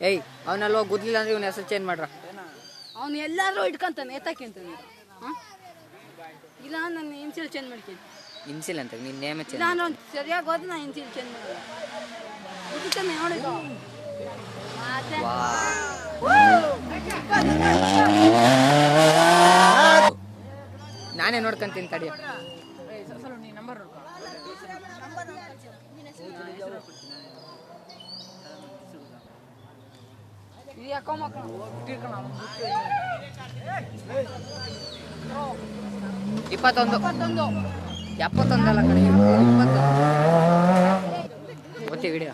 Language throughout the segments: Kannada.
ಏಯ್ ಅವನೆಲ್ಲ ಗುದ್ಲಿಲ್ಲ ಅಂದ್ರೆ ಇವನ ಹೆಸರು ಚೇಂಜ್ ಮಾಡ್ರ. ಅವನು ಎಲ್ಲಾದ್ರೂ ಇಟ್ಕೊಂತಾನೆ ಎತ್ತಕ್ಕೆ ಅಂತ ಇಲ್ಲ ನಾನು ಇನ್ಸಿಲ್ ಚೇಂಜ್ ಮಾಡ್ತೀನಿ. ಇನ್ಸಿಲ್ ಅಂತ ನಿನ್ನ ನೇಮ ಚೇಂಜ್. ನಾನು ಸರಿಯಾಗಿ ಹೋದ್ರೆ ನಾನು ಇನ್ಸಿಲ್ ಚೇಂಜ್ ಮಾಡಲ್ಲ. ಇದಕ್ಕೆ ನೋಡಿ ನಾನೇ ನೋಡ್ಕೊಂತೀನಿ ತಡಿ. ಇಪ್ಪತ್ತೊಂದು 71 ಅಲ್ಲ ಕಡೆ 20 ಗೊತ್ತಿ ವಿಡಿಯೋ.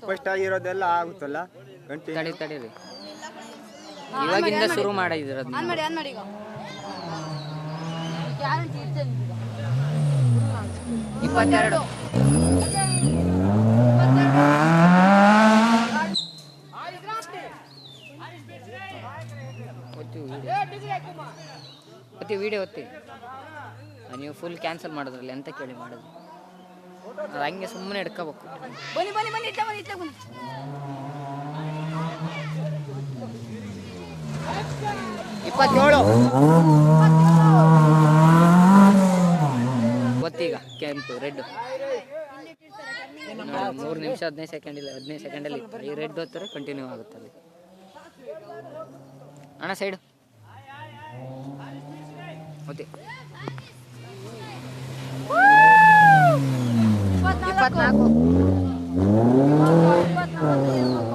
ಫಸ್ಟ್ ಆಗಿರೋದೆಲ್ಲ ಆಗುತ್ತಲ್ಲ ತಡೀರಿ ಇವಾಗಿಂದ ಶುರು ಮಾಡಿದಿರೋದು. ಮಾಡಿ ಈಗ ಗ್ಯಾರಂಟಿ ಇರ್ತೇನೆ. 22 ಒತ್ತಿ ವಿಡಿಯೋ ಒತ್ತಿ. ನೀವು ಫುಲ್ ಕ್ಯಾನ್ಸಲ್ ಮಾಡಿದ್ರಲ್ಲ ಎಂತ ಕೇಳಿ ಮಾಡೋದು. ಅದು ಹಂಗೆ ಸುಮ್ಮನೆ ಹಿಡ್ಕೋಬೇಕು. ಬನ್ನಿ 27 ಗೊತ್ತೀಗ ಕೆಂಪು ರೆಡ್ 3 ನಿಮಿಷ 15 ಸೆಕೆಂಡ್ ಇಲ್ಲ 15 ಸೆಕೆಂಡಲ್ಲಿ ಈ ರೆಡ್ ಹೊತ್ತಾರೆ ಕಂಟಿನ್ಯೂ ಆಗುತ್ತೆ ಅಲ್ಲಿ. ಅಣ್ಣ ಸೈಡು ಓಕೆ. 24